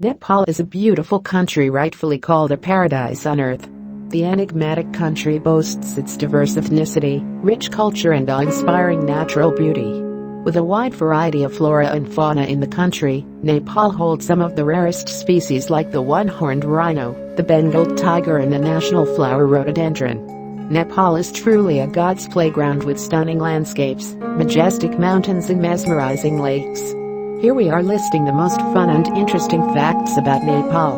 Nepal is a beautiful country rightfully called a paradise on earth. The enigmatic country boasts its diverse ethnicity, rich culture and awe-inspiring natural beauty. With a wide variety of flora and fauna in the country, Nepal holds some of the rarest species like the one-horned rhino, the Bengal tiger and the national flower rhododendron. Nepal is truly a God's playground with stunning landscapes, majestic mountains and mesmerizing lakes. Here we are listing the most fun and interesting facts about Nepal.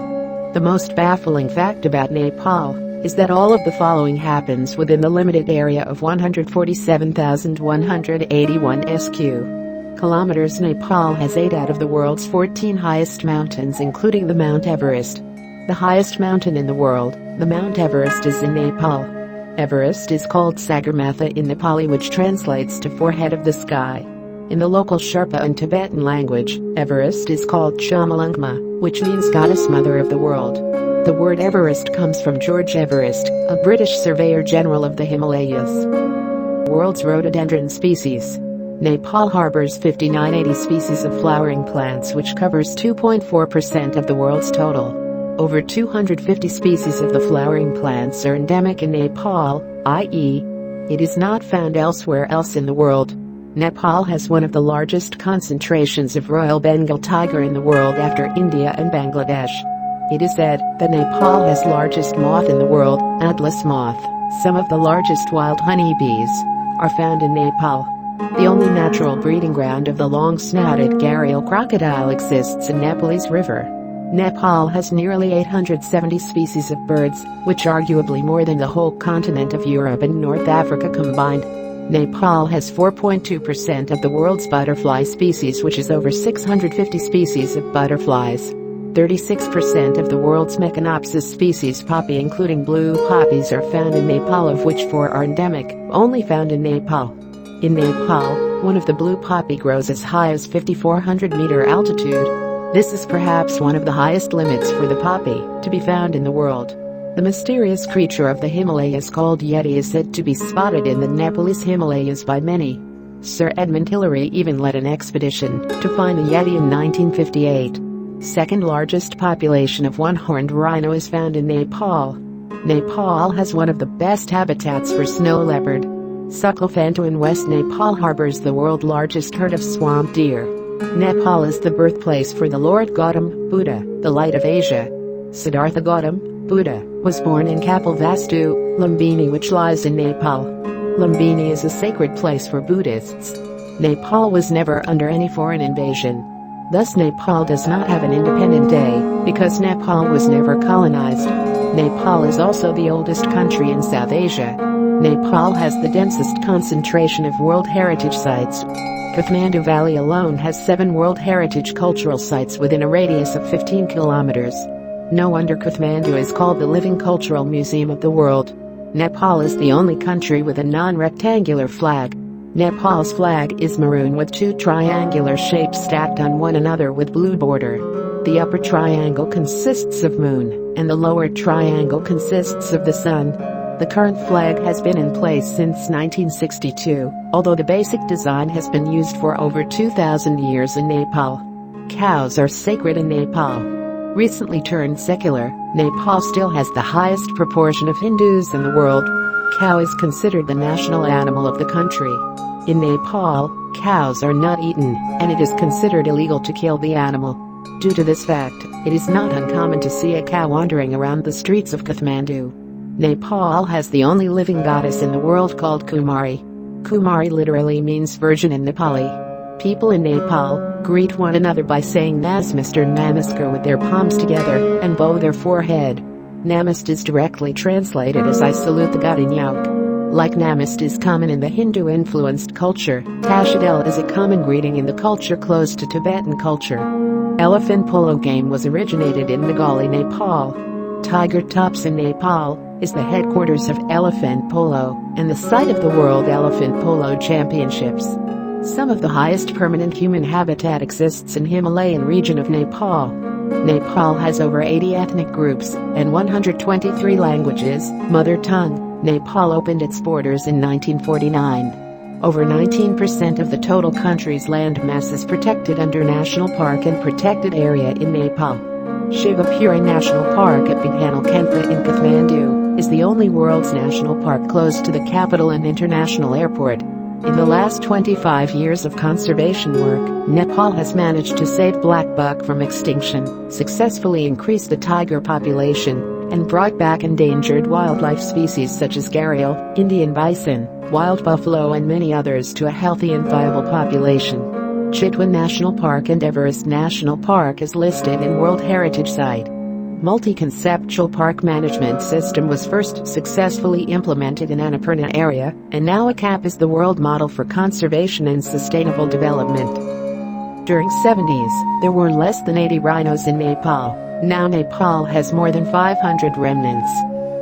The most baffling fact about Nepal is that all of the following happens within the limited area of 147,181 sq kilometers. Nepal has 8 out of the world's 14 highest mountains, including the Mount Everest. The highest mountain in the world, the Mount Everest, is in Nepal. Everest is called Sagarmatha in Nepali, which translates to forehead of the sky. In the local Sherpa and Tibetan language, Everest is called Chomolungma, which means goddess mother of the world. The word Everest comes from George Everest, a British surveyor general of the Himalayas. World's rhododendron species. Nepal harbors 5980 species of flowering plants, which covers 2.4% of the world's total. Over 250 species of the flowering plants are endemic in Nepal, i.e., it is not found elsewhere else in the world. Nepal has one of the largest concentrations of Royal Bengal tiger in the world after India and Bangladesh. It is said that Nepal has largest moth in the world, Atlas moth. Some of the largest wild honeybees are found in Nepal. The only natural breeding ground of the long-snouted gharial crocodile exists in Nepalese River. Nepal has nearly 870 species of birds, which arguably more than the whole continent of Europe and North Africa combined. Nepal has 4.2% of the world's butterfly species, which is over 650 species of butterflies. 36% of the world's Meconopsis species poppy, including blue poppies, are found in Nepal, of which 4 are endemic, only found in Nepal. In Nepal, one of the blue poppy grows as high as 5,400-meter altitude. This is perhaps one of the highest limits for the poppy to be found in the world. The mysterious creature of the Himalayas called Yeti is said to be spotted in the Nepalese Himalayas by many. Sir Edmund Hillary even led an expedition to find the Yeti in 1958. Second largest population of one-horned rhino is found in Nepal. Nepal has one of the best habitats for snow leopard. Subalpine in West Nepal harbors the world's largest herd of swamp deer. Nepal is the birthplace for the Lord Gautam Buddha, the light of Asia. Siddhartha Gautam Buddha was born in Kapilvastu, Lumbini, which lies in Nepal. Lumbini is a sacred place for Buddhists. Nepal was never under any foreign invasion. Thus Nepal does not have an independent day, because Nepal was never colonized. Nepal is also the oldest country in South Asia. Nepal has the densest concentration of World Heritage Sites. Kathmandu Valley alone has 7 World Heritage Cultural Sites within a radius of 15 kilometers. No wonder Kathmandu is called the living cultural museum of the world. Nepal is the only country with a non-rectangular flag. Nepal's flag is maroon with 2 triangular shapes stacked on one another with blue border. The upper triangle consists of moon, and the lower triangle consists of the sun. The current flag has been in place since 1962, although the basic design has been used for over 2,000 years in Nepal. Cows are sacred in Nepal. Recently turned secular, Nepal still has the highest proportion of Hindus in the world. Cow is considered the national animal of the country. In Nepal, cows are not eaten, and it is considered illegal to kill the animal. Due to this fact, it is not uncommon to see a cow wandering around the streets of Kathmandu. Nepal has the only living goddess in the world called Kumari. Kumari literally means virgin in Nepali. People in Nepal greet one another by saying Namaste or Namaskar with their palms together and bow their forehead. Namaste is directly translated as I salute the god in Yauk. Like Namaste is common in the Hindu-influenced culture, Tashadel is a common greeting in the culture close to Tibetan culture. Elephant polo game was originated in Meghali, Nepal. Tiger Tops in Nepal is the headquarters of elephant polo and the site of the World Elephant Polo Championships. Some of the highest permanent human habitat exists in Himalayan region of Nepal. Nepal has over 80 ethnic groups and 123 languages, mother tongue. Nepal opened its borders in 1949. Over 19% of the total country's land mass is protected under National Park and Protected Area in Nepal. Shivapura National Park at Bhutan in Kathmandu is the only world's national park close to the capital and international airport. In the last 25 years of conservation work, Nepal has managed to save black buck from extinction, successfully increased the tiger population, and brought back endangered wildlife species such as gharial, Indian bison, wild buffalo and many others to a healthy and viable population. Chitwan National Park and Everest National Park is listed in World Heritage Site. Multi-conceptual park management system was first successfully implemented in Annapurna area, and now ACAP is the world model for conservation and sustainable development. During 70s, there were less than 80 rhinos in Nepal. Now Nepal has more than 500 remnants.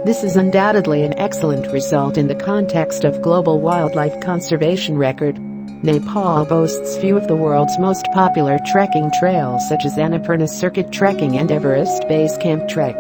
This is undoubtedly an excellent result in the context of global wildlife conservation record. Nepal boasts few of the world's most popular trekking trails such as Annapurna Circuit Trekking and Everest Base Camp Trek.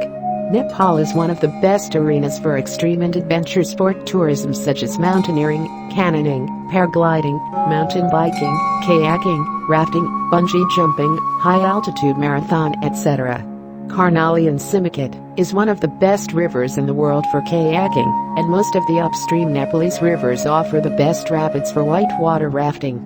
Nepal is one of the best arenas for extreme and adventure sport tourism such as mountaineering, canyoning, paragliding, mountain biking, kayaking, rafting, bungee jumping, high-altitude marathon, etc. Karnali and Simikit is one of the best rivers in the world for kayaking, and most of the upstream Nepalese rivers offer the best rapids for whitewater rafting.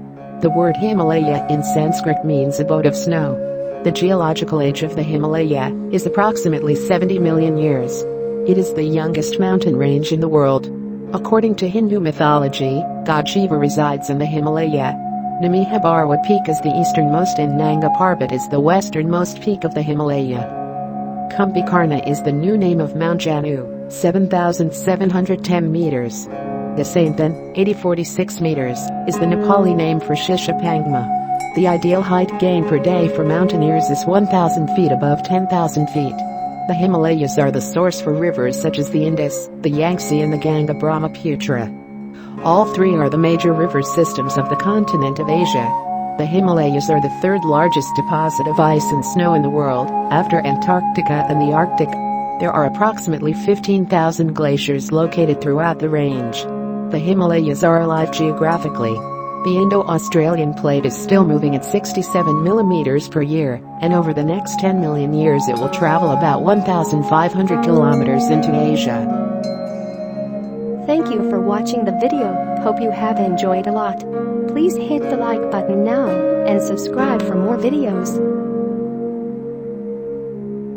The word Himalaya in Sanskrit means abode of snow. The geological age of the Himalaya is approximately 70 million years. It is the youngest mountain range in the world. According to Hindu mythology, God Shiva resides in the Himalaya. Namihabarwa Peak is the easternmost and Nanga Parbat is the westernmost peak of the Himalaya. Kumbikarna is the new name of Mount Janu, 7,710 meters. Dasanthan, 846 meters, is the Nepali name for Shishapangma. The ideal height gain per day for mountaineers is 1,000 feet above 10,000 feet. The Himalayas are the source for rivers such as the Indus, the Yangtze and the Ganga Brahmaputra. All three are the major river systems of the continent of Asia. The Himalayas are the third largest deposit of ice and snow in the world, after Antarctica and the Arctic. There are approximately 15,000 glaciers located throughout the range. The Himalayas are alive geographically. The Indo-Australian plate is still moving at 67 millimeters per year, and over the next 10 million years it will travel about 1,500 kilometers into Asia. Thank you for watching the video. Hope you have enjoyed a lot. Please hit the like button now and subscribe for more videos.